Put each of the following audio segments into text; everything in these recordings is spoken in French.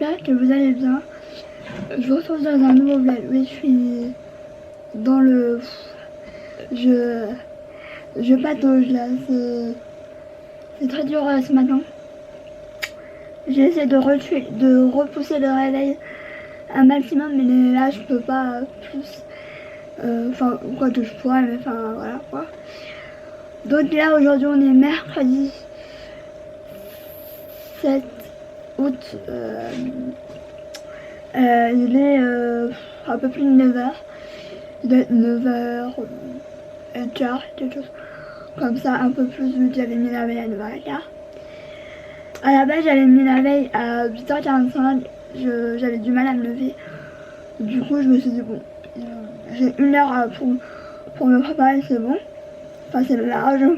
j'espère que vous allez bien. Je vous retrouve dans un nouveau vlog. Oui, je suis dans le... Je patauge là, c'est très dur ce matin. J'ai essayé de repousser le réveil un maximum, mais là je peux pas plus. Enfin, quoi que je pourrais, mais enfin voilà quoi. Donc là aujourd'hui on est mercredi 7 août. Il est un peu plus de 9h. Il doit être 9h et quart, quelque chose comme ça, un peu plus vu que j'avais mis la veille à 9h15. À la base j'avais mis la veille à 8h45, j'avais du mal à me lever. Du coup je me suis dit bon, j'ai 1 heure pour me préparer, c'est bon. Enfin c'est largement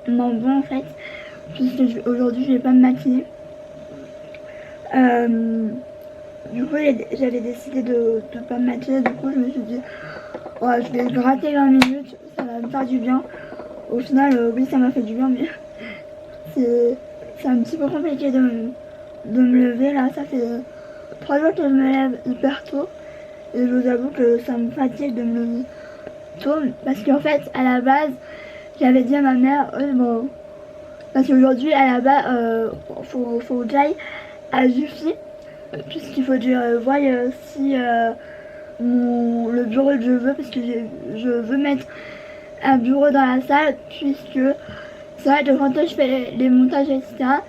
bon en fait, puisque aujourd'hui je vais pas me maquiller. Du coup j'avais décidé de pas me maquiller, du coup je me suis dit ouais, je vais gratter 20 minutes, ça va me faire du bien. Au final oui ça m'a fait du bien, mais c'est un petit peu compliqué de me lever là. Ça fait 3 jours que je me lève hyper tôt et je vous avoue que ça me fatigue de me lever tôt, parce qu'en fait à la base j'avais dit à ma mère bon, parce qu'aujourd'hui à la base faut que j'aille à Juffy, puisqu'il faut que je voie si le bureau que je veux, parce que je veux mettre un bureau dans la salle, puisque c'est vrai que quand je fais les montages etc,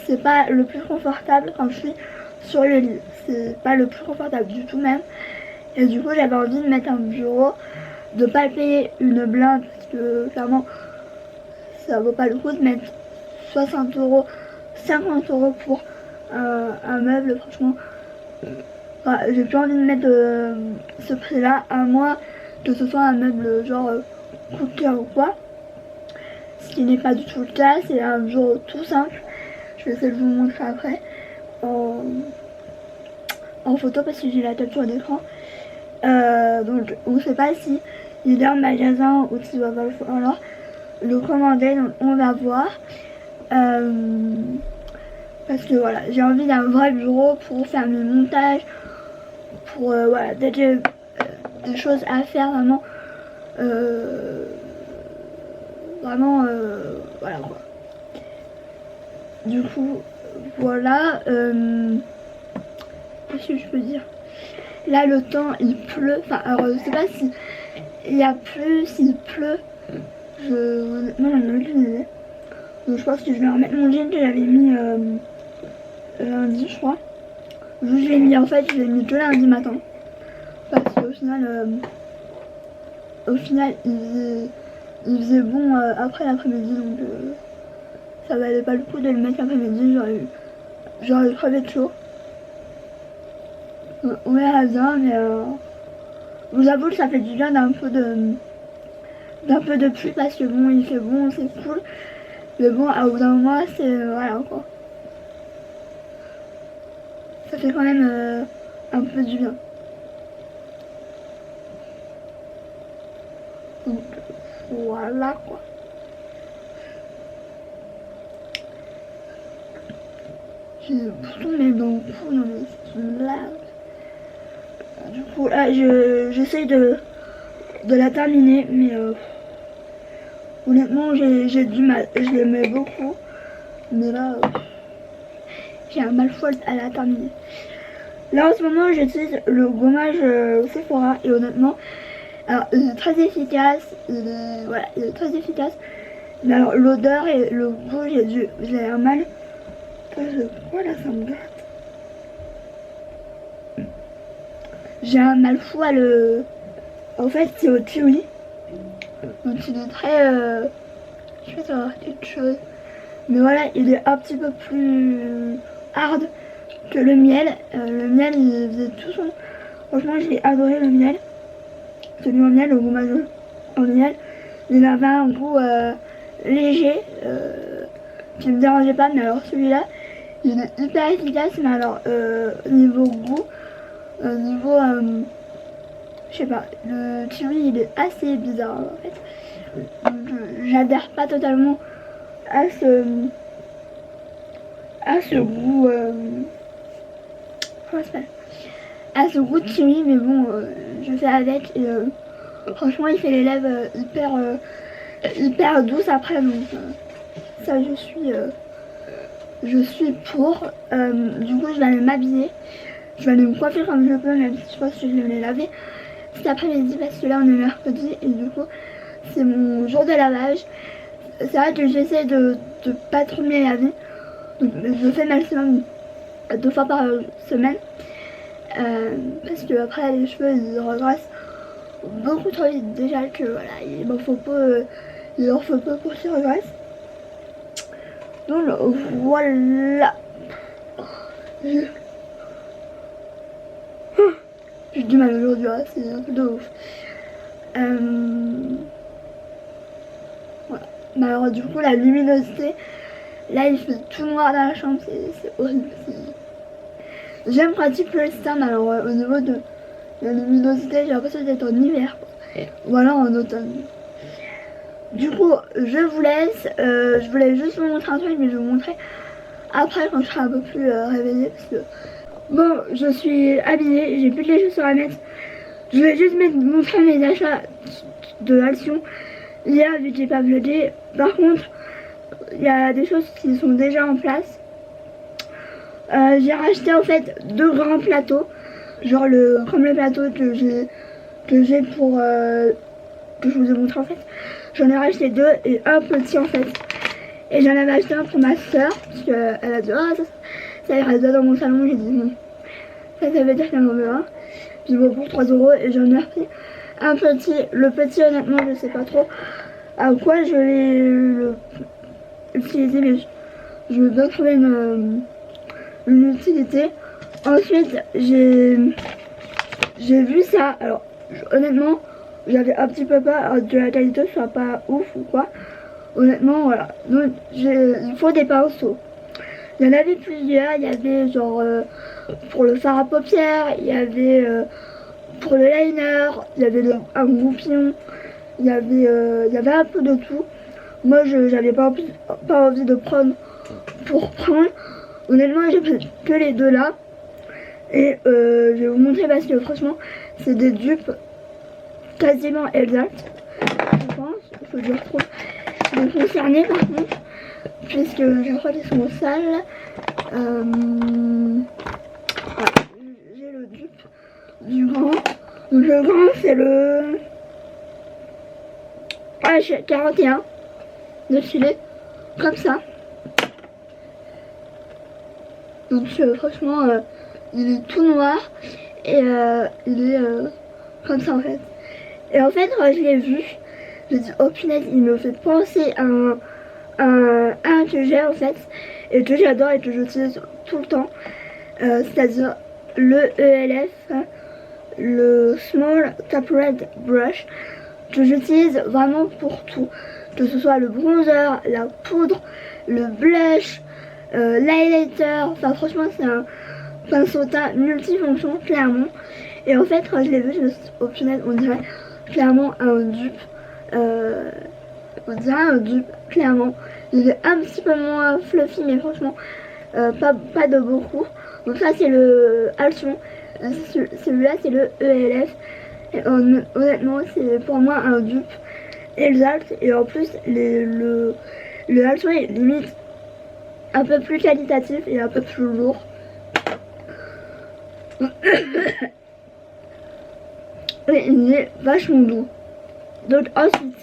c'est pas le plus confortable quand je suis sur le lit, c'est pas le plus confortable du tout même. Et du coup j'avais envie de mettre un bureau, de pas payer une blinde, parce que clairement ça vaut pas le coup de mettre 60 euros, 50 euros pour un meuble. Franchement j'ai plus envie de mettre ce prix là, à moins que ce soit un meuble genre coup de cœur ou quoi, ce qui n'est pas du tout le cas. C'est un bureau tout simple, je vais essayer de vous montrer après en photo parce que j'ai la capture d'écran. Donc on ne sait pas si il est en magasin ou s'il va falloir le commander, donc on va voir. Parce que voilà, j'ai envie d'un vrai bureau pour faire mes montages, pour voilà, dès que j'ai des choses à faire vraiment, voilà quoi. Du coup voilà, qu'est-ce que je peux dire. Là le temps il pleut, enfin alors je sais pas si il y a plus, s'il pleut, honnêtement j'en ai aucune idée. Donc je pense que je vais remettre mon jean que j'avais mis lundi je crois. Je l'ai mis en fait, je l'ai mis que lundi matin. Parce qu'au final il faisait bon après l'après-midi, donc ça valait pas le coup de le mettre l'après-midi, j'aurais crevé de chaud. On verra bien, mais je vous avoue que ça fait du bien d'un peu de pluie, parce que bon il fait bon, c'est cool. Mais bon, à bout d'un moment c'est voilà quoi. Ça fait quand même un peu du bien. Donc voilà quoi. J'ai des boutons même dans le cou, non mais c'est une blague. Du coup là j'essaye de la terminer, mais honnêtement j'ai du mal. Je l'aimais beaucoup, mais là j'ai un mal fou à la terminer. Là en ce moment j'utilise le gommage Sephora, et honnêtement alors il est très efficace, voilà, il est très efficace. Mais alors l'odeur et le goût, j'ai un mal. Quoi là, ça me gratte. J'ai un mal fou à le... En fait c'est au kiwi. Donc il est très... Je vais savoir quelque chose. Mais voilà, il est un petit peu plus hard que le miel. Le miel il faisait tout son... Franchement j'ai adoré le miel. Celui au miel, au gommage au miel. Il avait un goût léger qui me dérangeait pas, mais alors celui-là il est hyper efficace. Mais alors niveau goût, niveau je sais pas, le kiwi il est assez bizarre en fait. J'adhère pas totalement à ce goût comment ça s'appelle, à ce goût de kiwi, mais bon, je fais avec et franchement il fait les lèvres hyper douces après, donc ça je suis pour. Du coup je vais aller m'habiller, je vais aller me coiffer comme je peux, même si je pense que je vais me les laver cet après-midi parce que là on est mercredi et du coup c'est mon jour de lavage. C'est vrai que j'essaie de pas trop me les laver, donc je fais maximum 2 fois par semaine parce que après les cheveux ils regressent beaucoup trop vite déjà que voilà il leur faut peu pour qu'ils regressent. Donc voilà, j'ai du mal aujourd'hui, hein, c'est un peu de ouf. Voilà. Mais alors du coup la luminosité, là il fait tout noir dans la chambre, c'est horrible. J'aime quand il pleut, mais alors au niveau de la luminosité j'ai l'impression d'être en hiver ou alors en automne. Du coup je vous laisse, je voulais juste vous montrer un truc mais je vais vous montrer après quand je serai un peu plus réveillée parce que bon je suis habillée, j'ai plus de les chaussures à mettre. Je vais juste montrer mes achats de Action hier vu que j'ai pas vlogé. Par contre il y a des choses qui sont déjà en place. J'ai racheté en fait 2 grands plateaux, genre comme le plateau que j'ai pour que je vous ai montré en fait. J'en ai racheté 2 et un petit en fait. Et j'en avais acheté un pour ma soeur parce qu'elle a dit oh ça ira bien dans mon salon. J'ai dit non, ça veut dire qu'elle en veut un. Puis bon pour 3 € et j'en ai repris un petit. Le petit honnêtement je sais pas trop à quoi je vais l'utiliser mais je veux bien trouver une utilité. Ensuite j'ai vu ça, alors honnêtement j'avais un petit peu peur que la qualité soit pas ouf ou quoi. Honnêtement voilà, donc il faut des pinceaux. Il y en avait plusieurs, il y avait genre pour le fard à paupières, il y avait pour le liner, il y avait un goupillon, il y avait un peu de tout. Moi j'avais pas envie de prendre pour prendre. Honnêtement j'ai pris que les 2 là. Et je vais vous montrer parce que franchement c'est des dupes quasiment exactes. Je pense, il faut que je retrouve les concernés par contre, puisque je crois qu'ils sont sales. Voilà. J'ai le dupe du grand. Donc le grand c'est le H41 de filet, comme ça. Donc franchement il est tout noir et il est comme ça en fait. Et en fait quand je l'ai vu, je me dis oh punaise il me fait penser à un que j'ai en fait et que j'adore et que j'utilise tout le temps, c'est-à-dire le ELF, le Small Tapered Brush, que j'utilise vraiment pour tout, que ce soit le bronzer, la poudre, le blush, l'highlighter. Enfin franchement c'est un pinceau teint multifonction clairement. Et en fait quand je l'ai vu je me suis dit oh punaise on dirait clairement un dupe, clairement. Il est un petit peu moins fluffy mais franchement pas de beaucoup. Donc ça c'est le Action, celui-là c'est le ELF. Et honnêtement c'est pour moi un dupe exact. Et en plus le Action est limite un peu plus qualitatif et un peu plus lourd. Et il est vachement doux. Donc ensuite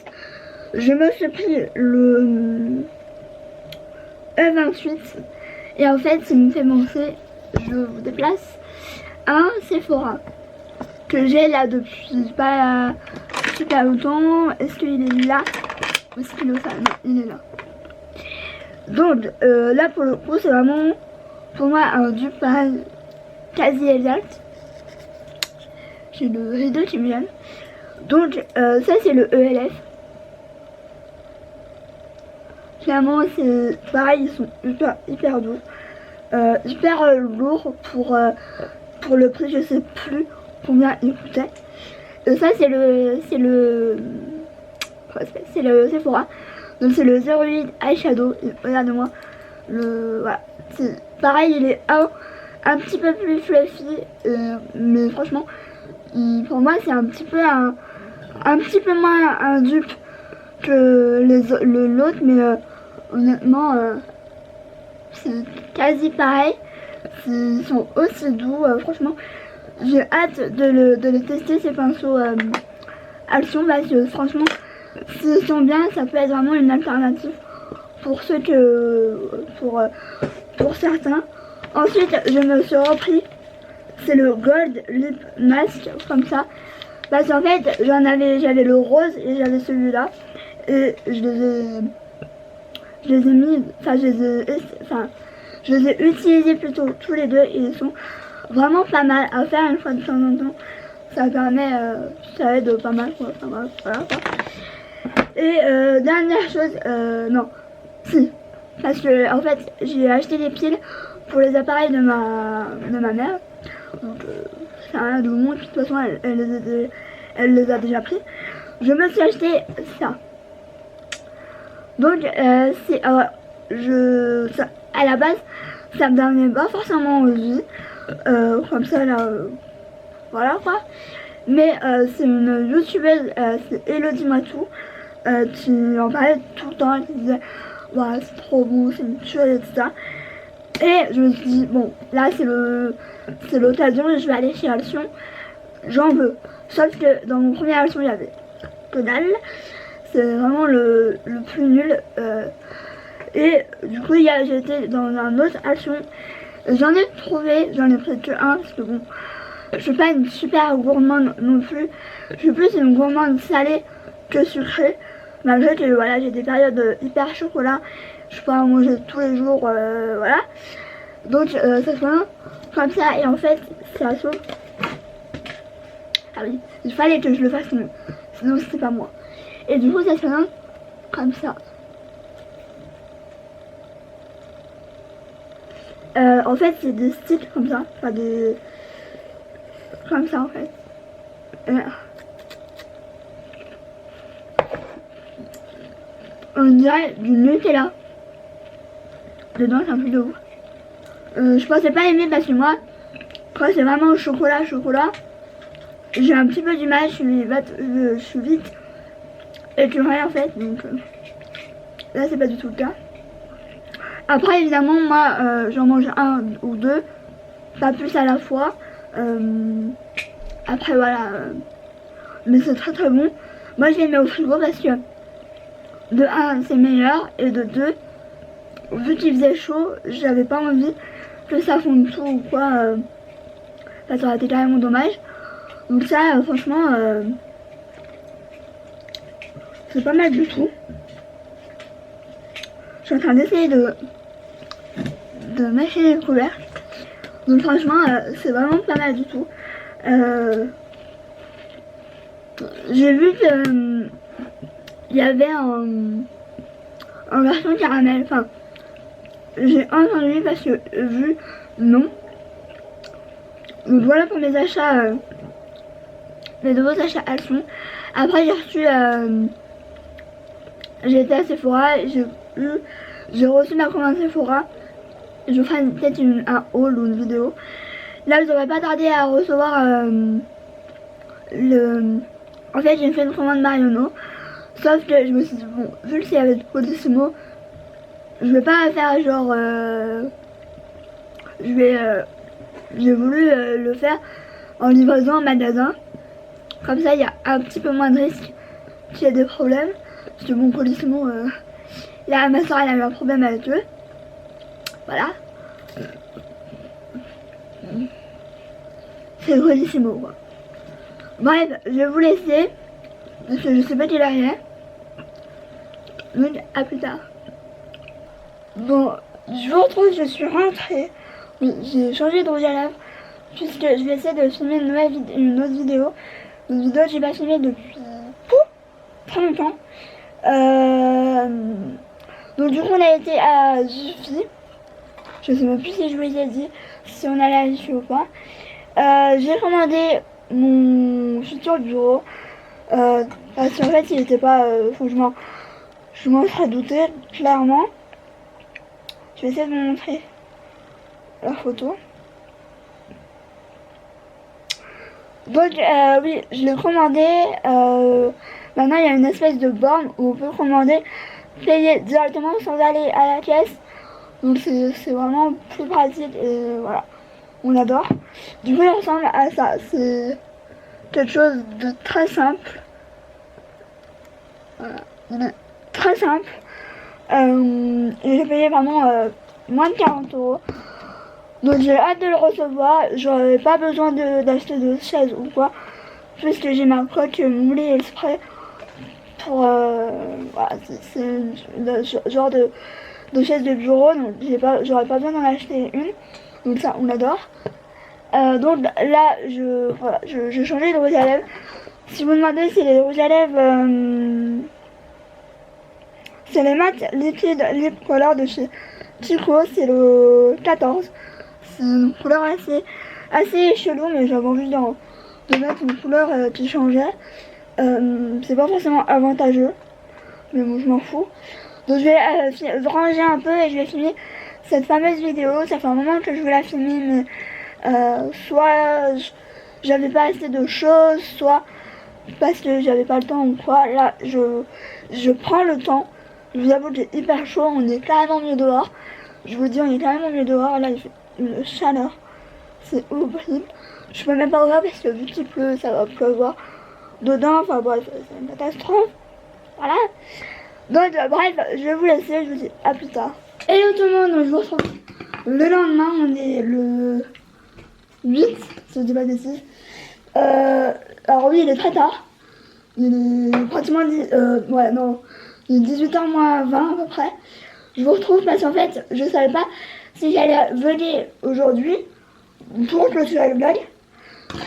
je me suis pris le E28 et en fait ça me fait penser, je vous déplace, un Sephora que j'ai là depuis pas super longtemps. Est-ce qu'il est là? Est-ce qu'il est là? Non, il est là. Donc là pour le coup c'est vraiment pour moi un dupe quasi exact. J'ai le rideau qui me gêne. Donc ça c'est le ELF. Clairement c'est pareil, ils sont hyper doux, hyper lourds pour le prix. Je sais plus combien il coûtait. Ça c'est le Sephora. Donc c'est le 08 eyeshadow. Regardez-moi, voilà, c'est pareil, il est 1 un petit peu plus fluffy, mais franchement, pour moi c'est un petit peu moins un dupe que l'autre, mais honnêtement c'est quasi pareil. Ils sont aussi doux, franchement j'ai hâte de les tester ces pinceaux Action, parce que franchement s'ils sont bien, ça peut être vraiment une alternative pour ceux pour certains. Ensuite je me suis repris, c'est le Gold Lip Mask, comme ça, parce qu'en fait j'avais le rose et j'avais celui-là, et je les ai mis, je les ai utilisés plutôt tous les deux, et ils sont vraiment pas mal à faire une fois de temps en temps. Ça permet, ça aide pas mal quoi, voilà, quoi. Et dernière chose, non, si, parce que en fait j'ai acheté des piles pour les appareils de ma mère, donc ça a rien de bon, de toute façon elle les a déjà pris. Je me suis acheté ça. Donc à la base ça me donnait pas forcément envie, comme ça là, voilà quoi. Mais c'est une youtubeuse, c'est Elodie Matou, qui en parlait tout le temps, qui disait voilà, c'est trop bon, c'est une tuerie et tout ça. Et je me suis dit bon, là c'est l'occasion, je vais aller chez Action, j'en veux. Sauf que dans mon premier Action il y avait que dalle, c'est vraiment le plus nul. Et du coup j'ai été dans un autre Action, j'en ai trouvé, j'en ai pris que un, parce que bon, je suis pas une super gourmande non plus, je suis plus une gourmande salée que sucrée, malgré que voilà, j'ai des périodes hyper chocolat, je peux en manger tous les jours, voilà. Donc ça se fait comme ça, et en fait c'est à chaud. Ah oui, il fallait que je le fasse mieux, sinon c'était pas moi. Et du coup ça se fait comme ça. En fait c'est des sticks comme ça, enfin des... comme ça en fait. On dirait du Nutella. Dedans c'est un truc de ouf. Je pensais pas aimer parce que moi, quand c'est vraiment chocolat, j'ai un petit peu du mal, je suis vite écœurée en fait, donc là c'est pas du tout le cas. Après évidemment moi j'en mange un ou deux, pas plus à la fois. Après voilà, mais c'est très très bon. Moi je les mets au frigo parce que de 1 c'est meilleur, et de 2 vu qu'il faisait chaud, j'avais pas envie que ça fonde tout ou quoi, ça aurait été carrément dommage. Donc ça franchement c'est pas mal du tout. Je suis en train d'essayer de mâcher les couvercles. Donc franchement c'est vraiment pas mal du tout. J'ai vu que il y avait en version caramel, enfin j'ai entendu parce que vu non. Donc voilà pour mes achats, mes nouveaux achats Action. Après j'ai reçu, j'ai été à Sephora, j'ai reçu ma commande Sephora. Je ferai peut-être un haul ou une vidéo. Là je devrais pas tarder à recevoir en fait j'ai fait une commande Marionneau. Sauf que je me suis dit bon, vu que c'est avec Colissimo, je vais pas faire genre j'ai voulu le faire en livraison en magasin, comme ça il y a un petit peu moins de risque qu'il y ait des problèmes, parce que mon Colissimo là ma soeur elle a eu un problème avec eux, voilà, c'est Colissimo quoi. Bref, je vais vous laisser parce que je sais pas quelle heure il est, donc à plus tard. Bon, je vous retrouve, je suis rentrée. Oui, j'ai changé de rouge à lèvres puisque je vais essayer de filmer une autre vidéo. Une vidéo que j'ai pas filmée depuis très longtemps. Donc du coup on a été à Jiffy. Je sais même plus si je vous l'ai dit, si on allait à Jiffy ou pas. J'ai commandé mon futur bureau. Parce qu'en fait il était pas... franchement, je m'en serais douté, clairement. Je vais essayer de vous montrer la photo. Donc oui, je l'ai commandé. Maintenant il y a une espèce de borne où on peut commander, payer directement sans aller à la caisse. Donc c'est vraiment plus pratique et voilà, on adore. Du coup il ressemble à ça, c'est quelque chose de très simple. Voilà, très simple. Et j'ai payé vraiment moins de 40 €. Donc j'ai hâte de le recevoir. J'aurais pas besoin d'acheter de chaise ou quoi, puisque j'ai ma coque moulée exprès pour voilà, c'est le genre de chaise de bureau, donc j'aurais pas besoin d'en acheter une. Donc ça on adore. Donc là je changeais de rouge à lèvres. Si vous demandez si les rouges à lèvres c'est les mat liquide lip color de chez Chico, c'est le 14. C'est une couleur assez chelou, mais j'avais envie de mettre une couleur qui changeait. C'est pas forcément avantageux, mais bon, je m'en fous. Donc je vais ranger un peu et je vais filmer cette fameuse vidéo. Ça fait un moment que je veux la filmer, mais soit j'avais pas assez de choses, soit parce que j'avais pas le temps ou quoi. Là, je prends le temps. Je vous avoue que j'ai hyper chaud, on est carrément mieux dehors. Je vous dis, on est carrément mieux dehors. Là, il fait une chaleur. C'est horrible. Je peux même pas ouvrir parce que vu qu'il pleut, ça va pleuvoir dedans. Enfin bref, c'est une catastrophe. Voilà. Donc bref, je vais vous laisser, je vous dis à plus tard. Hello tout le monde, donc je vous retrouve le lendemain, on est le 8, si je dis pas de bêtises. Alors oui, il est très tard. Il est pratiquement ouais, non, il est 18h moins 20 à peu près. Je vous retrouve parce qu'en fait, je savais pas si j'allais venir aujourd'hui pour clôturer le vlog.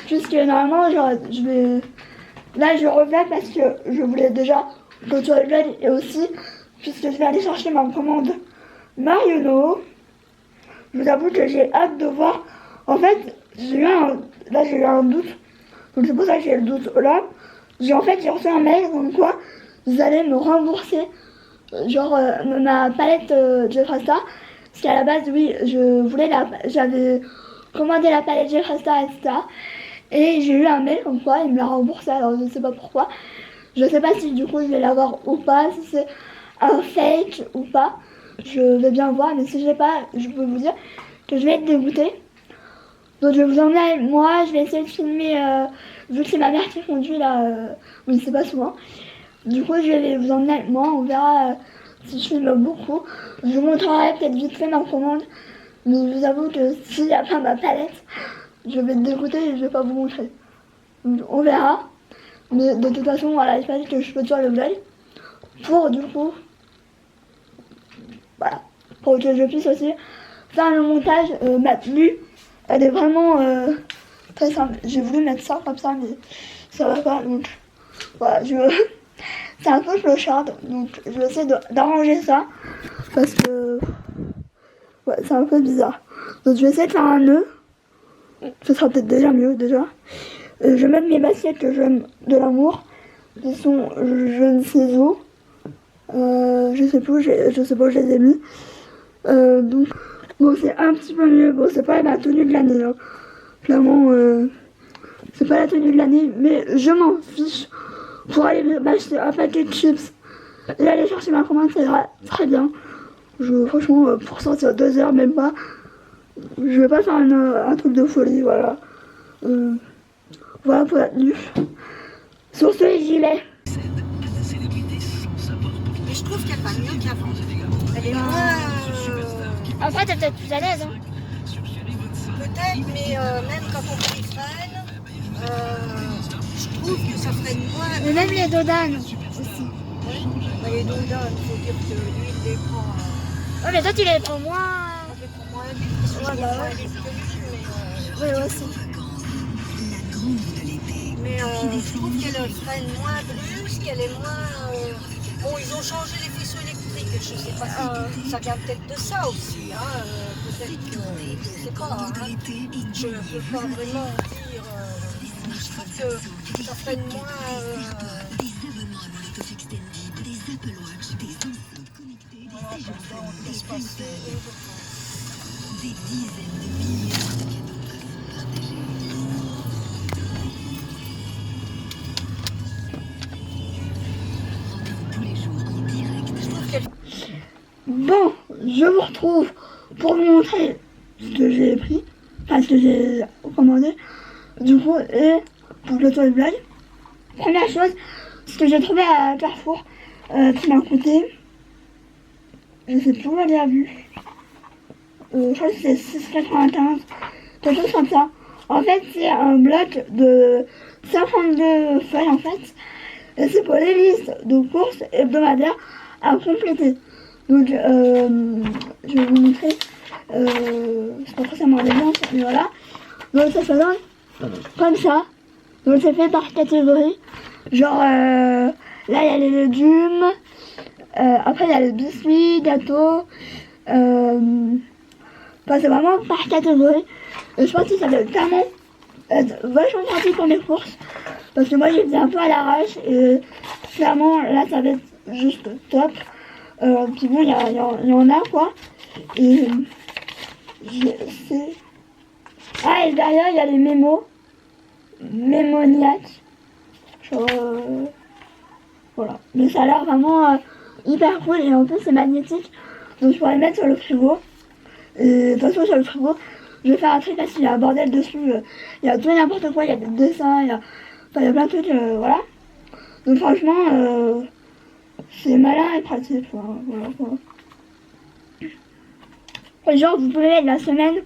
Puisque normalement, je vais... Là, je reviens parce que je voulais déjà clôturer le vlog et aussi puisque je vais aller chercher ma commande Marionneau. Je vous avoue que j'ai hâte de voir. En fait, j'ai eu un doute. Donc c'est pour ça que j'ai le doute là. J'ai reçu un mail comme quoi ils allaient me rembourser ma palette Jeffree Star. Parce qu'à la base, oui, j'avais commandé la palette Jeffree Star, etc. Et j'ai eu un mail comme quoi il me l'a remboursé, alors je ne sais pas pourquoi. Je sais pas si du coup je vais l'avoir ou pas, si c'est un fake ou pas. Je vais bien voir, mais si je l'ai pas, je peux vous dire que je vais être dégoûtée. Donc je vais vous emmener avec moi, je vais essayer de filmer, vu que c'est ma mère qui conduit là, mais c'est pas souvent. Du coup je vais vous emmener avec moi, on verra si je filme beaucoup. Je vous montrerai peut-être vite fait ma commande, mais je vous avoue que s'il n'y a pas ma palette, je vais être dégoûtée et je vais pas vous montrer. Donc, on verra. Mais de toute façon, voilà, il fallait que je clôture le vlog pour du coup, voilà, pour que je puisse aussi faire le montage. Ma tenue, elle est vraiment très simple. J'ai voulu mettre ça comme ça, mais ça va pas. Donc voilà, c'est un peu clochard. Donc je vais essayer d'arranger ça parce que ouais, c'est un peu bizarre. Donc je vais essayer de faire un nœud. Ce sera peut-être déjà mieux déjà. Je vais mettre mes baskets que j'aime de l'amour, qui sont je ne sais où. Je sais pas où je les ai mis. Donc bon, c'est un petit peu mieux. Bon, c'est pas la tenue de l'année, hein. Clairement, c'est pas la tenue de l'année, mais je m'en fiche. Pour aller m'acheter un paquet de chips et aller chercher ma commande, ça ira très bien. Franchement, pour sortir 2 heures, même pas. Je vais pas faire un truc de folie, voilà. Voilà pour la tenue. Sur ce, j'y vais. Mais je trouve qu'elle va mieux qu'avant. Elle est moins... Après, t'es peut-être plus à l'aise, hein. Peut-être, mais même quand on fait les freines, je trouve que ça freine moins. Mais même les dodanes aussi. Oui. Les dodanes, il faut dire que lui, il les prend... Ouais, mais toi, tu les prends moins... Je les prends moins vite, parce que je les prends vite que lui, mais... Oui, aussi. Mais je trouve qu'elle freine moins brusque, qu'elle est moins... Bon, ils ont changé les faisceaux électriques, je sais pas si ça vient peut-être de ça aussi, hein, peut-être que... Je sais pas, hein, je peux pas vraiment dire... je trouve que ça freine moins... je vous retrouve pour vous montrer ce que j'ai pris, enfin ce que j'ai commandé, du coup, et pour clôturer le vlog. Première chose, ce que j'ai trouvé à Carrefour, qui m'a coûté, je sais plus où elle a vu, je crois que c'est 6,95, quelque chose comme ça. En fait, c'est un bloc de 52 feuilles en fait, et c'est pour les listes de courses hebdomadaires à compléter. Donc, je vais vous montrer, c'est pas forcément l'exemple, mais voilà. Donc ça se donne comme ça. Donc c'est fait par catégorie. Genre, là il y a les légumes, après il y a les biscuits, gâteaux, c'est vraiment par catégorie. Et je pense que ça doit clairement être vachement pratique pour mes courses. Parce que moi j'ai fait un peu à l'arrache et clairement là ça va être juste top. Puis bon, il y en a quoi. Et c'est... Ah, et derrière il y a les mémos. Mémoniaques. Genre, voilà. Mais ça a l'air vraiment hyper cool et en plus c'est magnétique. Donc je pourrais le mettre sur le frigo. Et de toute façon sur le frigo, je vais faire un truc parce qu'il y a un bordel dessus. Il y a tout et n'importe quoi, il y a des dessins, il y a plein de trucs, voilà. Donc franchement, c'est malin et pratique. Voilà. Et genre vous pouvez mettre la semaine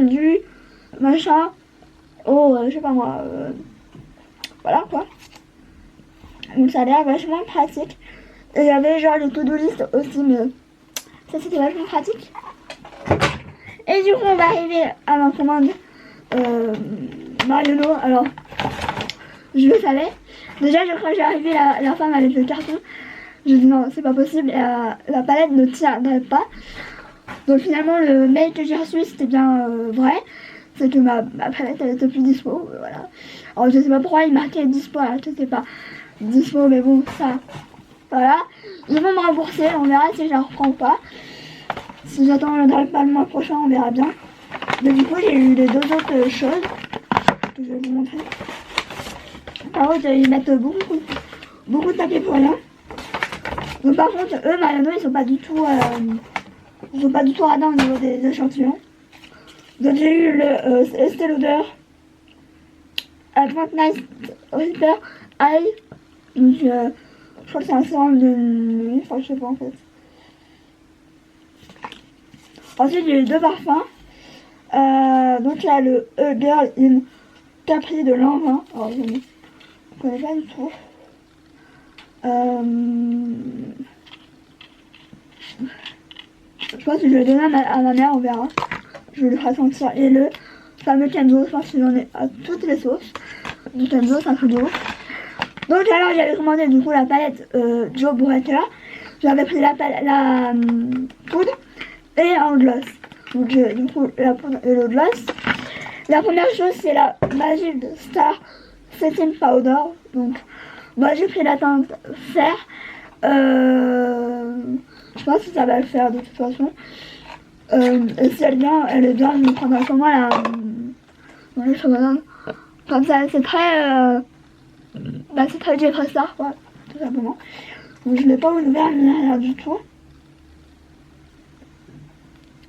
du machin je sais pas moi, voilà quoi. Donc ça a l'air vachement pratique. Et il y avait genre les to-do list aussi, mais ça c'était vachement pratique. Et du coup on va arriver à ma commande Marionneau. Alors je le savais. Déjà je crois que j'ai arrivé la femme avec le carton. Je dis non c'est pas possible, la palette ne tiendrait pas. Donc finalement le mail que j'ai reçu c'était bien vrai. C'est que ma palette elle était plus dispo, voilà. Alors je sais pas pourquoi il marquait dispo, alors je sais pas dispo, mais bon ça, voilà. Ils vont me rembourser, on verra si je la reprends ou pas. Si j'attends pas le mois prochain, on verra bien. Mais du coup j'ai eu les deux autres choses que je vais vous montrer. Par contre ils mettent beaucoup de papier pour rien. Donc par contre eux Mariano ils sont pas du tout radins au niveau des échantillons. Donc j'ai eu le Estée Lauder Advanced Night Repair Eye. Donc je crois que c'est un sérum de nuit, enfin je sais pas en fait. Ensuite j'ai eu deux parfums. Donc il y a le Girl in Capri de Lanvin. Alors je ne connais pas du tout. Je pense que je vais le donner à ma mère, on verra. Je le ferai sentir. Et le fameux Kenzo, je pense que j'en ai à toutes les sauces. Du Kenzo, c'est un truc de ouf. Donc alors j'avais commandé du coup la palette Joe Breaker. J'avais pris la poudre et un gloss. Donc du coup la poudre et le gloss. La première chose c'est la Magic Star Setting Powder. Donc moi j'ai pris la teinte fer. Je pense que ça va le faire de toute façon. Et si elle est bien, je me prendrai sur moi la chocolat. Comme ça, c'est très Jeffree Star quoi, tout simplement. Donc je l'ai pas ouvert ni rien du tout.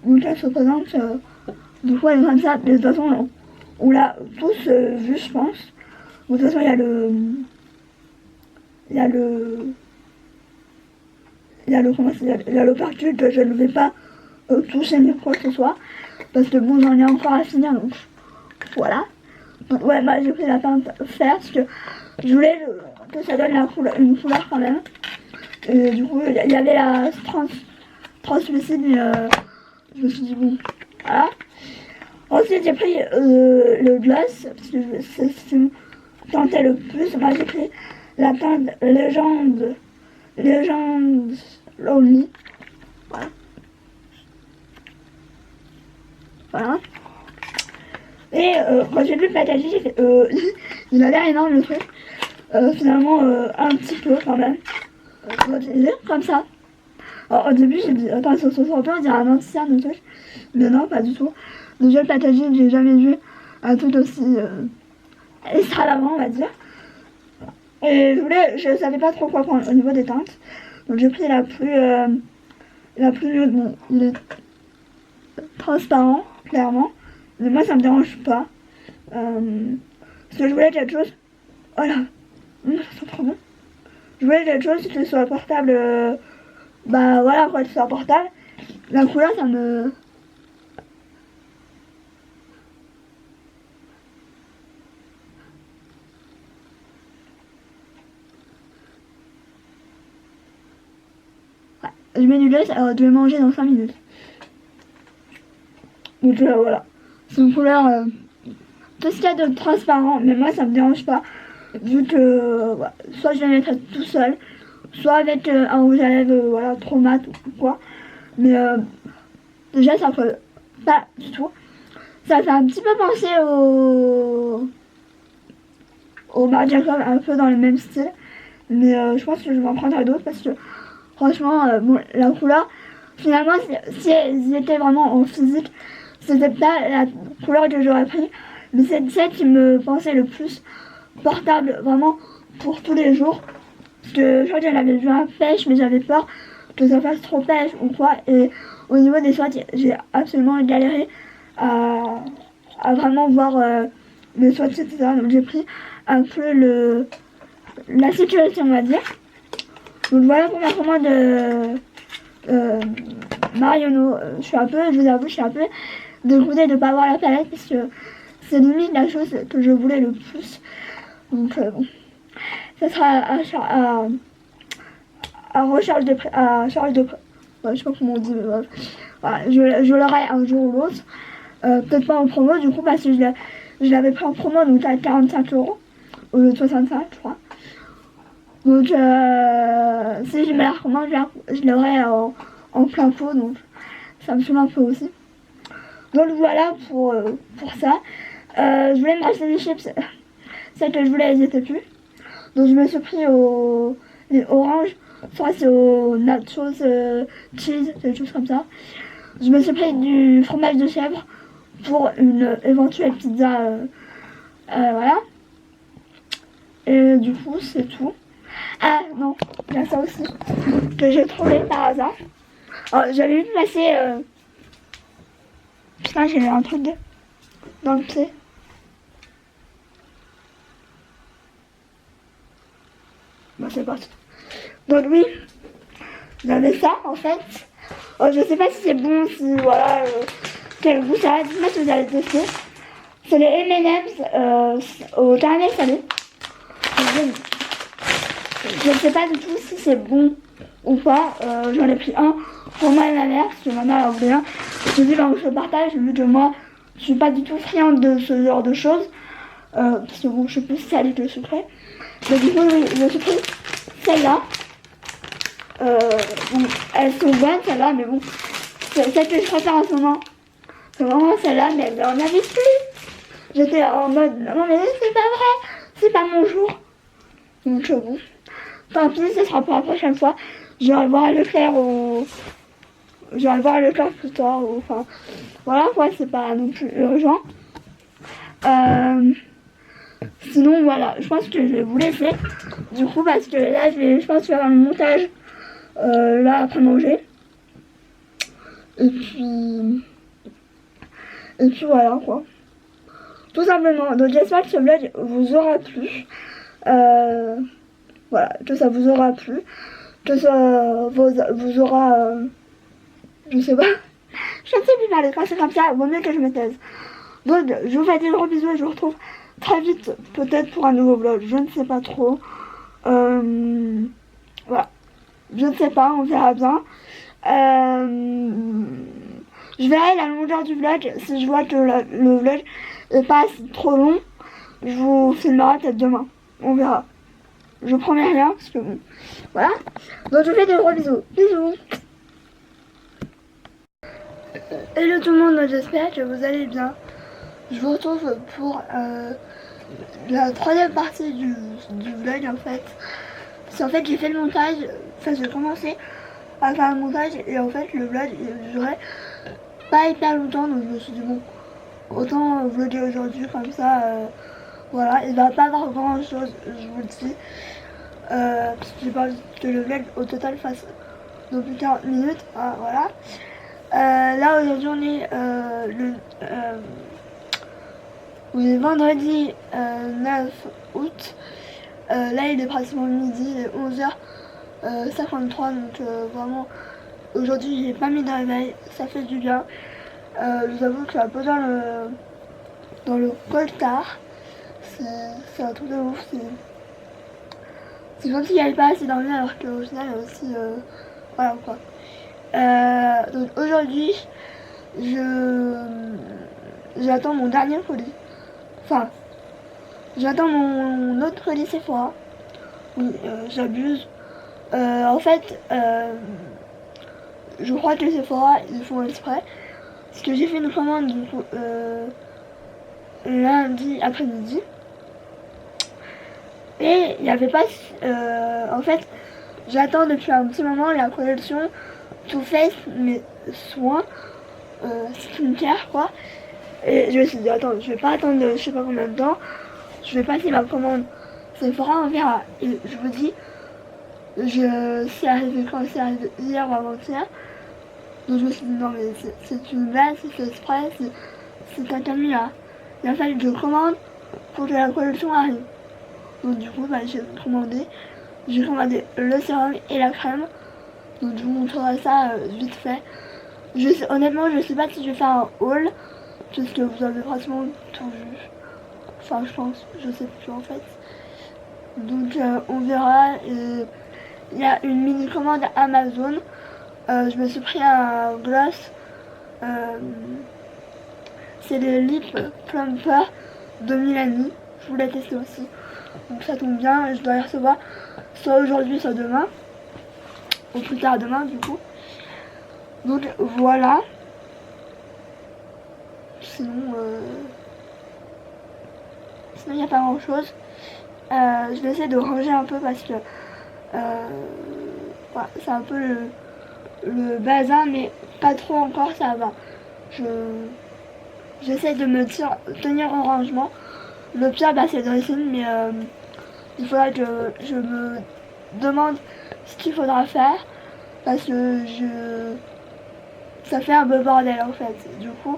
Donc elle se présente, du coup elle est comme ça, mais de toute façon on l'a tous vu je pense. De toute façon il y a l'opercule que je ne vais pas toucher ni quoi que ce soit. Parce que bon j'en ai encore à finir donc voilà. Donc ouais bah j'ai pris la teinte fer parce que je voulais que ça donne une couleur quand même. Et du coup il y avait la translucide mais je me suis dit bon voilà. Ensuite j'ai pris le gloss parce que c'est ce qui me tentait le plus. Moi j'ai pris la teinte Légende Lonely. Voilà. Et quand j'ai vu le packaging, j'ai fait il a l'air énorme le truc. Finalement un petit peu quand même. Comme ça. Alors, au début j'ai dit attends sur son peu on dirait un anti-cerne le truc. Mais non pas du tout. Déjà le packaging j'ai jamais vu un truc aussi extravagant on va dire. Et je savais pas trop quoi prendre au niveau des teintes. Donc j'ai pris La pluie, bon, il est transparent, clairement. Mais moi, ça me dérange pas. Parce que je voulais quelque chose. Voilà. Ça sent trop bon. Je voulais quelque chose que ce soit portable. Bah voilà, quoi, que ce soit portable. La couleur, ça me. Ouais. Je mets du lait, alors je vais manger dans 5 minutes. Donc voilà. C'est une couleur. Tout ce qu'il y a de transparent, mais moi ça me dérange pas. Vu que voilà, soit je vais mettre tout seul, soit avec un rouge à lèvres voilà, trop mat ou quoi. Mais déjà ça fait pas du tout. Ça fait un petit peu penser au Marc Jacob, un peu dans le même style. Mais je pense que je vais en prendre d'autres parce que franchement, bon, la couleur, finalement, si elles étaient vraiment en physique, c'était pas la couleur que j'aurais pris. Mais c'est celle qui me pensait le plus portable, vraiment, pour tous les jours. Parce que je crois que j'en avais vu un pêche, mais j'avais peur que ça fasse trop pêche ou quoi. Et au niveau des swags, j'ai absolument galéré à vraiment voir les swags, etc. Donc j'ai pris un peu la sécurité, on va dire. Donc voilà pour ma commande Marionneau. Je vous avoue, je suis un peu dégoûtée de ne pas avoir la palette parce que c'est limite la chose que je voulais le plus. Donc bon, ça sera à recharge de prix, à charge de prix. Ouais, je sais pas comment on dit, mais bref. Voilà, je l'aurai un jour ou l'autre. Peut-être pas en promo du coup parce que je l'avais pris en promo donc à 45 € au lieu de 65 je crois. Donc si je me la recommande, je l'aurai en plein pot, donc ça me saoule un peu aussi. Donc voilà pour ça. Je voulais m'acheter des chips, celles que je voulais elles étaient plus. Donc je me suis pris les oranges, soit c'est aux nachos cheese, des choses comme ça. Je me suis pris du fromage de chèvre pour une éventuelle pizza, voilà. Et du coup c'est tout. Ah non, il y a ça aussi que j'ai trouvé par hasard. J'avais vu passer. Putain, j'ai un truc dans le pied. Bah, c'est pas tout. Donc, oui, j'avais ça en fait. Je sais pas si c'est bon, si voilà. Quel goût ça a. Dites-moi si vous avez testé. C'est les M&M's au caramel salé. Je ne sais pas du tout si c'est bon ou pas. J'en ai pris un pour moi et ma mère, parce que ma mère a voulu un. Je me dis, bah, je le partage, vu que moi, je suis pas du tout friande de ce genre de choses. Parce que bon, je suis plus salée que sucrée. Mais du coup, oui, je suis pris celle-là. Bon, elles sont bonnes, celle-là, mais bon, c'est celle que je préfère en ce moment. C'est vraiment celle-là, mais elle en avait plus. J'étais en mode, non mais c'est pas vrai, c'est pas mon jour. Donc bon. Tant pis, ce sera pour la prochaine fois. J'irai voir Leclerc plus tard. Enfin, voilà quoi, c'est pas non plus urgent. Sinon, voilà, je pense que je vais vous laisser. Du coup, parce que là, je pense faire un montage là après manger. Et puis voilà quoi. Tout simplement. Donc j'espère que ce vlog vous aura plu. Voilà, que ça vous aura plu, que ça vous aura, je sais pas, je ne sais plus parler, quand c'est comme ça, il vaut mieux que je me taise. Donc, je vous fais des gros bisous et je vous retrouve très vite, peut-être pour un nouveau vlog, je ne sais pas trop. Voilà, je ne sais pas, on verra bien. Je verrai la longueur du vlog, si je vois que le vlog est pas trop long, je vous filmerai peut-être demain, on verra. Je promets rien parce que bon, voilà. Donc je vous fais des gros bisous. Bisous. Hello tout le monde, j'espère que vous allez bien. Je vous retrouve pour la troisième partie du vlog en fait. Parce qu'en fait j'ai fait le montage, enfin j'ai commencé à faire le montage et en fait le vlog il durait pas hyper longtemps, donc je me suis dit bon, autant vlogger aujourd'hui comme ça. Voilà, il va pas avoir grand chose, je vous le dis. Parce que j'ai pas envie que le vlog au total fasse depuis 40 minutes, voilà. Là aujourd'hui on est oui, vendredi 9 août. Là il est pratiquement midi, il est 11h53, donc vraiment aujourd'hui j'ai pas mis de réveil, ça fait du bien. Je vous avoue que je suis un peu dans le coltard. C'est un truc de ouf. C'est comme s'il n'y avait pas assez d'envie alors qu'au final aussi voilà quoi. Donc aujourd'hui j'attends mon dernier colis. Enfin j'attends mon autre colis Sephora. Oui, j'abuse. En fait je crois que Sephora ils font exprès. Parce que j'ai fait une commande du coup lundi après-midi. Et il n'y avait pas... en fait, j'attends depuis un petit moment la collection Too Faced, mes soins, skincare quoi. Et je me suis dit, attends, je vais pas attendre je sais pas combien de temps. Je vais passer ma commande Sephora, on verra. Et je vous dis, c'est arrivé quand c'est arrivé hier ou avant-hier. Donc je me suis dit, non mais c'est une blague, c'est fait exprès, c'est tatami là. Il a fallu que je commande pour que la collection arrive. Donc du coup j'ai commandé le sérum et la crème. Donc je vous montrerai ça vite fait. Honnêtement je sais pas si je vais faire un haul, parce que vous avez pratiquement tout vu. Enfin je pense, je sais plus en fait. Donc on verra. Il y a une mini commande Amazon. Je me suis pris un gloss. C'est le Lip Plumper de Milani. Je voulais tester aussi. Donc ça tombe bien, je dois les recevoir soit aujourd'hui, soit demain. Ou plus tard demain du coup. Donc voilà. Sinon, il n'y a pas grand chose. Je vais essayer de ranger un peu parce que voilà, c'est un peu le bazar, mais pas trop encore, ça va. J'essaie de me tenir en rangement. Le pire c'est le dressing, mais il faudra que je me demande ce qu'il faudra faire parce que ça fait un peu bordel en fait. Du coup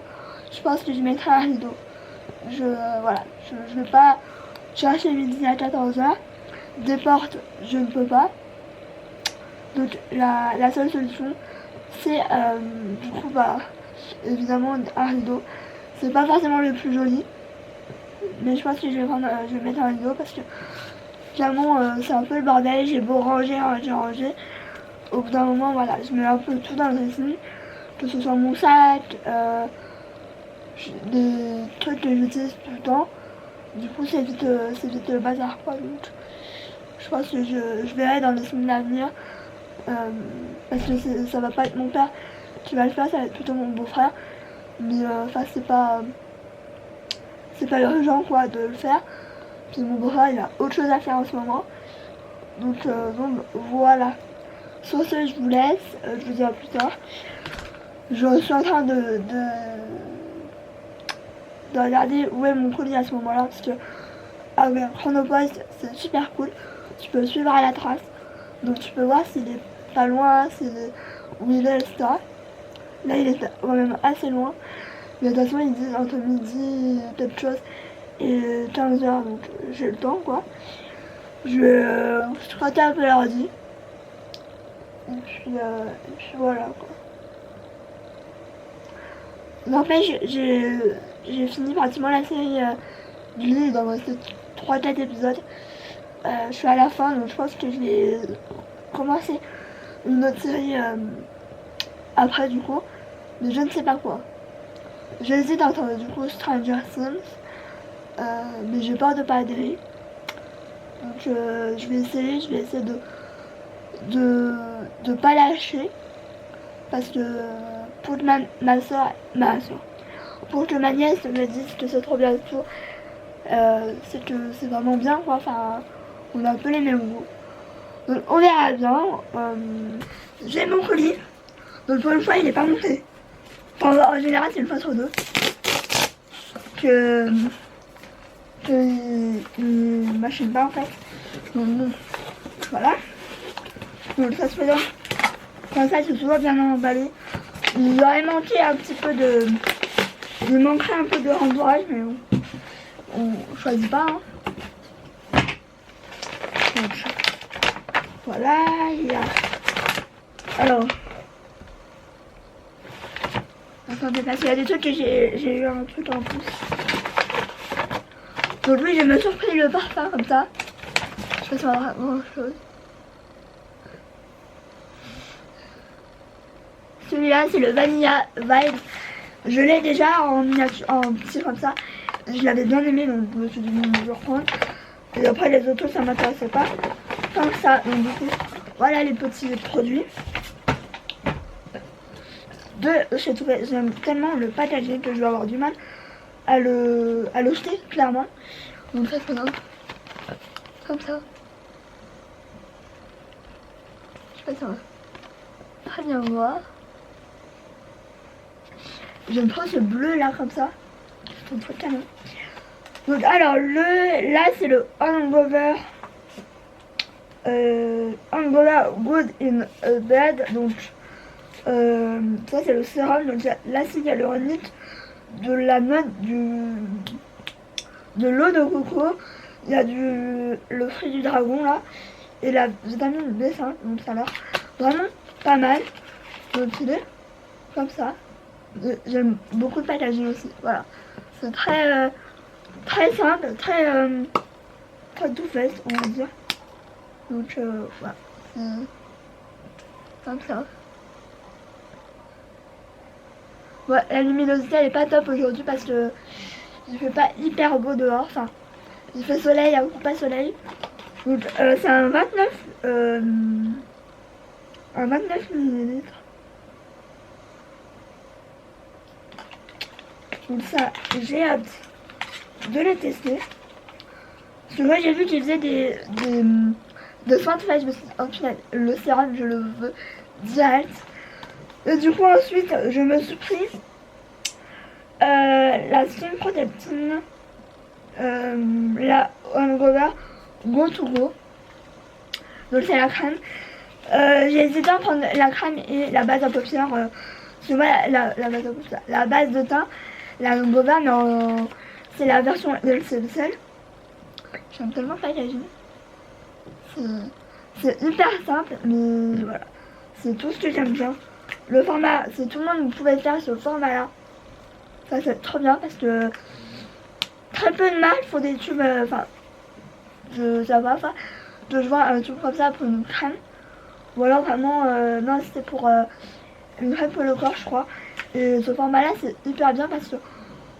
je pense que je mettrai un rideau. Voilà, je vais pas chercher midi à 14h. Des portes je ne peux pas. Donc la seule solution c'est du coup évidemment un rideau. C'est pas forcément le plus joli, mais je pense que je vais mettre un rideau parce que clairement c'est un peu le bordel. J'ai beau ranger. Au bout d'un moment voilà, je mets un peu tout dans le dressing, que ce soit mon sac, des trucs que j'utilise tout le temps. Du coup c'est vite le bazar quoi. Donc je pense que je verrai dans les semaines à venir. Parce que ça va pas être mon père qui va le faire, ça va être plutôt mon beau-frère. Mais enfin c'est pas urgent quoi de le faire. Puis mon beau-frère il a autre chose à faire en ce moment. Donc voilà. Sur ce je vous laisse, je vous dis à plus tard. Je suis en train de regarder où est mon colis à ce moment là. Parce que avec Chronopost c'est super cool. Tu peux suivre à la trace. Donc tu peux voir s'il est pas loin, où il est, etc. Là il est quand même assez loin. Mais de toute façon ils disent entre midi quelque chose et 15h, donc j'ai le temps quoi. Je vais scrotter un peu l'ordi. Et puis voilà quoi. N'empêche, j'ai fini pratiquement la série du livre, il doit me rester 3-4 épisodes. Je suis à la fin, donc je pense que je vais commencer une autre série après du coup, mais je ne sais pas quoi. J'hésite entre du coup Stranger Things, mais j'ai peur de pas adhérer. Donc je vais essayer de pas lâcher, parce que pour que ma soeur, pour que ma nièce me dise que c'est trop bien et tout, c'est que c'est vraiment bien quoi. Enfin, on a un peu les mêmes goûts. Donc on verra bien. J'ai mon colis. Donc pour une fois il n'est pas monté. Enfin, en général c'est une fois sur deux que il machine pas en fait. Donc bon, voilà. Donc ça se fait donc Comme ça, c'est toujours bien emballé. Il aurait manqué un petit peu de... Il manquerait un peu de rembourrage, mais on choisit pas. Hein. Donc, voilà, il y a... Alors... Attendez, parce qu'il y a des trucs que j'ai eu un truc en plus. Donc oui, je me suis pris le parfum comme ça. Je sais pas si on va grand chose. Celui-là, c'est le Vanilla Vibe. Je l'ai déjà en miniature, en petit comme ça. Je l'avais bien aimé, donc je me suis dit, bon, je vais reprendre. Et après, les autres, ça m'intéressait pas. Tant que ça, donc du coup, voilà les petits produits. J'aime tellement le packaging que je vais avoir du mal à le jeter, clairement. Donc ça, c'est comme ça. Je sais pas si on va très bien voir. J'aime trop ce bleu là comme ça. C'est trop canon. Donc alors là c'est le Hangover Good in a Bed. Donc ça c'est le sérum. Donc l'acide hyaluronique, de la noix de l'eau de coco, il y a le fruit du dragon là et la vitamine B5. Donc ça a l'air vraiment pas mal. Donc il est comme ça. J'aime beaucoup le packaging aussi, voilà. C'est très simple, très tout fait, on va dire. Donc voilà, comme ça. Ouais, la luminosité elle est pas top aujourd'hui parce que il fait pas hyper beau dehors, enfin il fait soleil, il y a beaucoup pas soleil. Donc c'est un 29 ml. Donc ça, j'ai hâte de les tester. Parce que moi j'ai vu qu'ils faisaient de soins de face. Je me suis dit, oh putain, le sérum je le veux direct. Et du coup ensuite je me suis pris la Skin Protecting, la Hangover Go to Go. Donc c'est la crème. J'ai hésité à prendre la crème et la base à paupières. C'est pas la base de teint. La Hangover, mais c'est la version LCL. J'aime tellement le packaging. C'est hyper simple, mais voilà. C'est tout ce que j'aime bien. Le format, c'est tout le monde pouvait faire ce format là. Ça c'est trop bien parce que très peu de marques font des tubes, enfin, je sais pas, enfin, je vois un tube comme ça pour une crème. Ou alors vraiment, non c'était pour une crème pour le corps je crois. Et ce format là c'est hyper bien parce que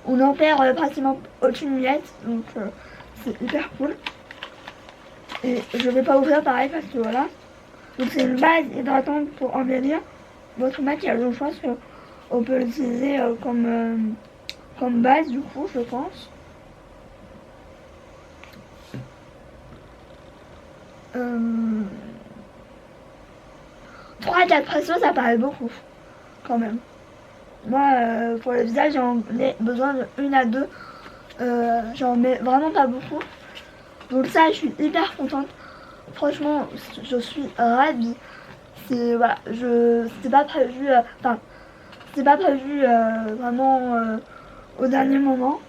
on en perd pratiquement aucune miette, donc c'est hyper cool. Et je vais pas ouvrir pareil parce que voilà. Donc c'est une base hydratante pour embellir votre maquillage. Donc je pense qu'on peut l'utiliser comme base du coup je pense. 3 à 4 pressos ça paraît beaucoup quand même. Moi pour le visage j'en ai besoin de 1 à 2. J'en mets vraiment pas beaucoup. Donc ça je suis hyper contente. Franchement je suis ravie. C'est voilà, c'était pas prévu, enfin c'était pas prévu vraiment au dernier moment.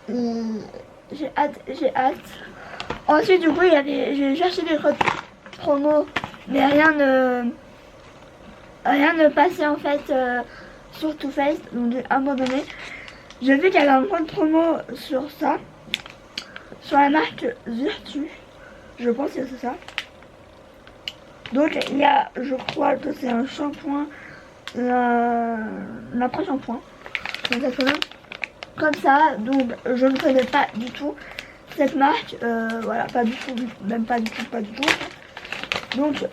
Et j'ai hâte. Ensuite du coup j'ai cherché des codes promo, mais rien ne passait en fait sur Too Faced, donc j'ai abandonné. J'ai vu qu'il y avait un code promo sur ça, sur la marque Virtu, je pense que c'est ça. Donc il y a, je crois que c'est un shampoing, l'après-shampoing. Donc ça se comme ça, donc je ne connais pas du tout cette marque, voilà, pas du tout, même pas du tout. Donc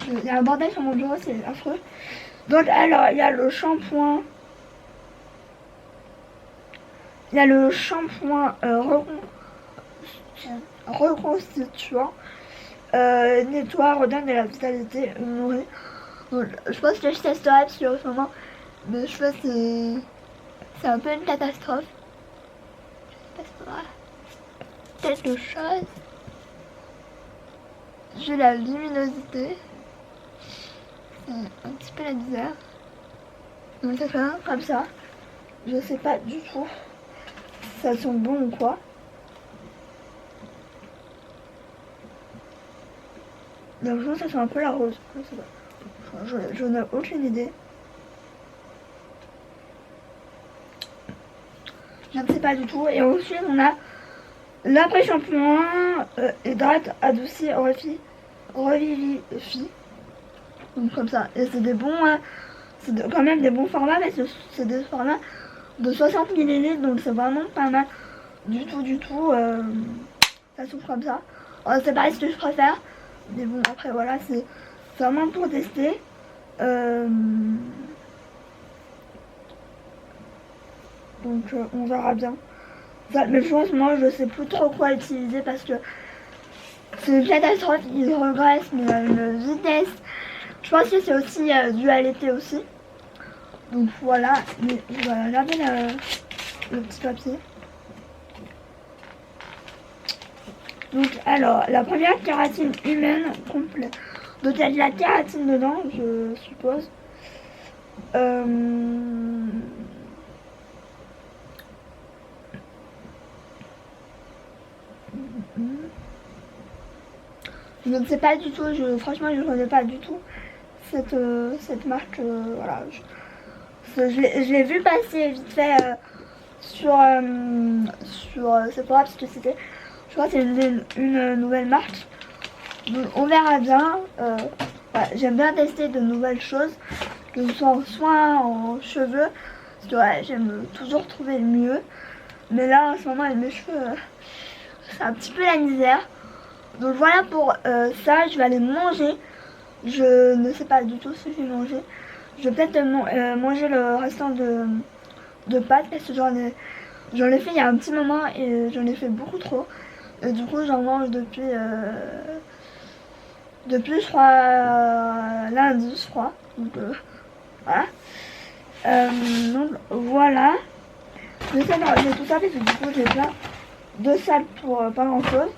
il y a un bordel sur mon bureau, c'est affreux. Donc alors il y a le shampoing. Il y a le shampoing reconstituant, nettoie, redonne de la vitalité, nourrit. Donc, je pense que je testerai parce qu'en ce moment mes cheveux c'est un peu une catastrophe. Est-ce qu'on a quelque chose? J'ai la luminosité. C'est un petit peu la bizarre. Donc ça fait un comme ça. Je sais pas du tout si ça sent bon ou quoi. Donc je pense que ça sent un peu la rose. Je sais pas. Je n'ai aucune idée. Je ne sais pas du tout. Et ensuite on a l'après-shampoing hydrate, adouci, revivifie. Donc comme ça. Et c'est des bons, quand même des bons formats, mais c'est des formats de 60 ml, donc c'est vraiment pas mal du tout. Ça souffle comme ça. C'est pas ce que je préfère, mais bon après voilà, c'est vraiment pour tester. Donc on verra bien. Ça, mais je pense moi je sais plus trop quoi utiliser parce que c'est une catastrophe, il regresse mais à une vitesse. Je pense que c'est aussi dû à l'été aussi. Donc voilà, mais je vais regarder le petit papier. Donc alors, la première kératine humaine complète. Donc il y a de la kératine dedans, je suppose. Je ne sais pas du tout, franchement je ne connais pas du tout cette marque. Voilà, je l'ai vu passer vite fait sur Sephora parce que c'était, je crois que c'est une nouvelle marque. Donc on verra bien. Voilà, j'aime bien tester de nouvelles choses, que ce soit en soins, en cheveux, parce que ouais, j'aime toujours trouver le mieux. Mais là en ce moment avec mes cheveux, c'est un petit peu la misère. Donc voilà pour ça, je vais aller manger. Je ne sais pas du tout ce que je vais manger. Je vais peut-être manger le restant de pâtes parce que j'en ai fait il y a un petit moment et j'en ai fait beaucoup trop. Et du coup j'en mange depuis je crois lundi je crois. Donc voilà. Donc voilà. J'essaie de ranger tout ça parce que du coup j'ai plein de salles pour pas grand chose.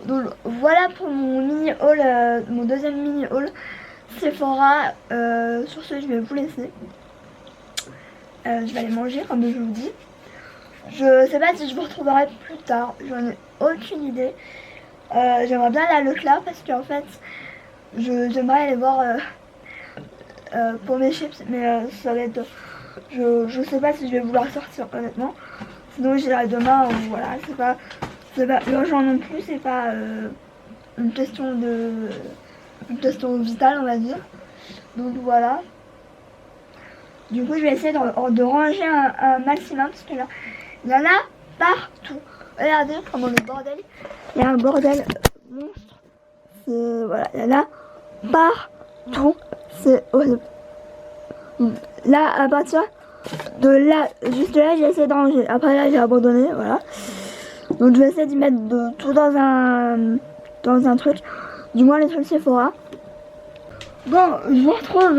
Donc voilà pour mon mini haul, mon deuxième mini haul Sephora. Sur ce je vais vous laisser. Je vais aller manger comme je vous dis. Je sais pas si je vous retrouverai plus tard, j'en ai aucune idée. J'aimerais bien aller à Leclerc parce qu'en fait j'aimerais aller voir pour mes chips, mais ça va être, je sais pas si je vais vouloir sortir honnêtement. Sinon j'irai demain, voilà, c'est pas urgent non plus, c'est pas une question vitale on va dire. Donc voilà. Du coup je vais essayer de ranger un maximum parce que là il y en a partout. Regardez comment le bordel, il y a un bordel monstre. Voilà, il y en a partout. C'est horrible. Là à partir de là, juste là j'ai essayé de ranger. Après là j'ai abandonné, voilà. Donc je vais essayer d'y mettre tout dans un truc. Du moins les trucs Sephora. Bon, je vous retrouve.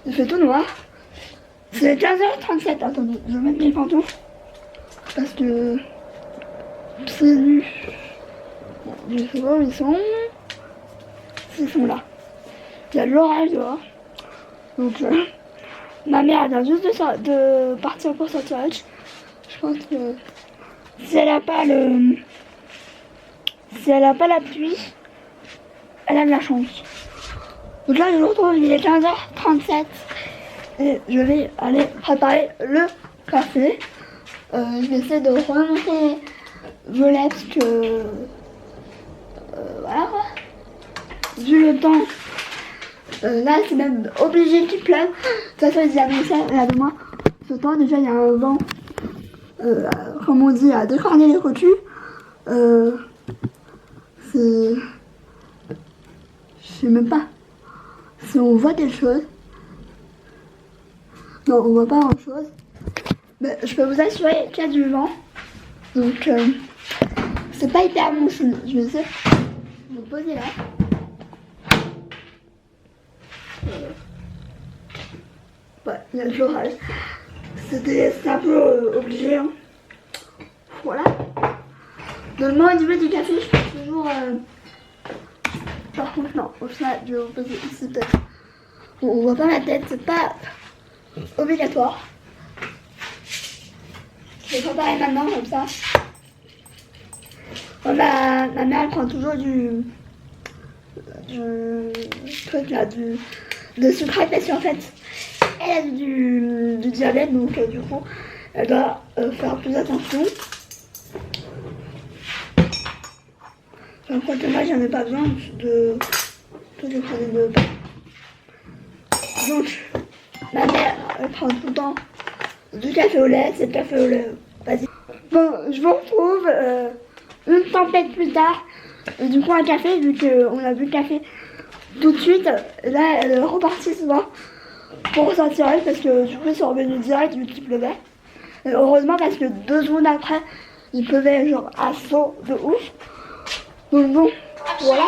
Il fait tout noir. C'est 15h37. Attendez, je vais mettre mes pantoufles. Parce que pieds nus. Bon, je sais pas où ils sont. Ils sont là. Il y a de l'orage dehors. Donc ma mère vient juste de partir pour sortir. Je pense que si elle a pas la pluie, elle a de la chance. Donc là je vous retrouve, il est 15h37 et je vais aller préparer le café. Je vais essayer de remonter volet parce que voilà quoi. Vu le temps, là c'est même obligé qu'il pleuve. De toute façon ils annoncé là demain ce temps, déjà il y a un vent comme on dit à décorner les cotus. Je sais même pas si on voit quelque chose. Non, on voit pas grand chose. Mais je peux vous assurer qu'il y a du vent. Donc c'est pas hyper bon signe. Je vais essayer de me poser là. Ouais, il y a de l'orage. C'était un peu obligé. Hein. voilà. Normalement, au niveau du café, je fais toujours. Par contre, non, au final, je vais vous poser ici peut-être. Bon, on voit pas ma tête, c'est pas obligatoire. Je vais préparer maintenant comme ça. Bon, ma mère elle prend toujours du truc là, de sucre parce qu'en fait, elle a du diabète, donc du coup, elle doit faire plus attention. Par contre, moi, j'en ai pas besoin de tout le produit de pain. Donc, ma mère, elle prend tout le temps du café au lait, c'est le café au lait. Vas-y. Bon, je vous retrouve une tempête plus tard. Et du coup, un café, vu qu'on a bu le café tout de suite, là, elle est repartie souvent pour sortir elle, parce que du coup, ils sont revenus direct vu qu'il pleuvait. Et heureusement, parce que 2 secondes après, il pleuvait genre à saut de ouf. Donc bon, voilà.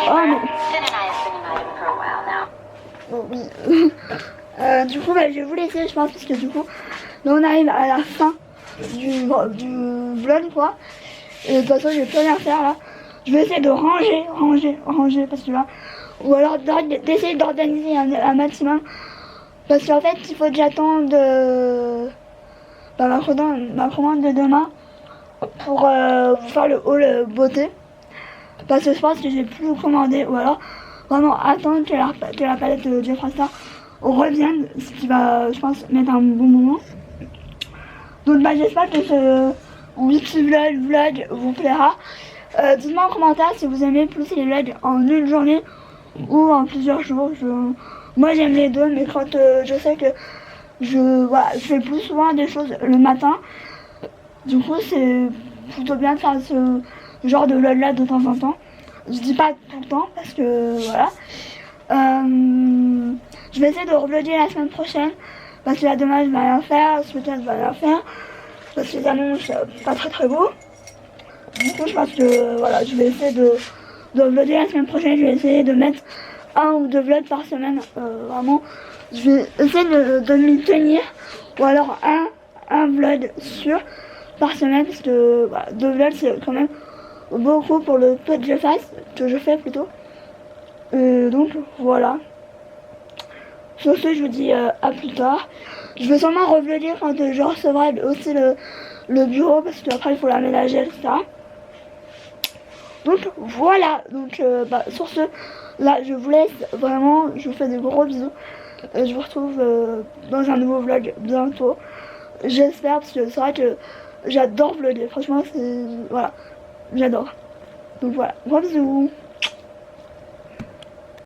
Oh non. Bon, oui. Du coup, bah, je vais vous laisser, je pense, parce que du coup, là, on arrive à la fin du vlog, quoi. Et de toute façon, je vais plus rien faire, là. Je vais essayer de ranger, parce que là, ou alors d'essayer d'organiser un maximum. Parce qu'en fait, il faut que j'attende ma commande de demain pour vous faire le haul beauté. Parce que je pense que j'ai plus commandé, ou alors vraiment attendre que la palette de Jeffree Star revienne, ce qui va, je pense, mettre un bon moment. Donc bah, j'espère que ce petit vlog vous plaira. Dites-moi en commentaire si vous aimez plus les vlogs en une journée ou en plusieurs jours. Moi j'aime les deux, mais quand je sais que je fais plus souvent des choses le matin, du coup c'est plutôt bien de faire ce genre de vlog là de temps en temps. Je dis pas tout le temps parce que voilà. Je vais essayer de revlogger la semaine prochaine parce que là demain je vais rien faire, ce week-end je vais rien faire parce que les annonces pas très beau. Du coup je pense que voilà, je vais essayer de vlogger la semaine prochaine. Je vais essayer de mettre 1 ou 2 vlogs par semaine. Vraiment je vais essayer de m'y tenir, ou alors un vlog sûr par semaine parce que voilà, 2 vlogs c'est quand même beaucoup pour le peu que je fais plutôt. Donc voilà. Sur ce, je vous dis à plus tard. Je vais sûrement revlogger quand je recevrai aussi le bureau parce qu'après il faut l'aménager, etc. Donc voilà. Donc sur ce, là je vous laisse vraiment. Je vous fais de gros bisous. Je vous retrouve dans un nouveau vlog bientôt. J'espère parce que c'est vrai que j'adore vlogger. Franchement, c'est voilà, j'adore. Donc voilà, gros bisous.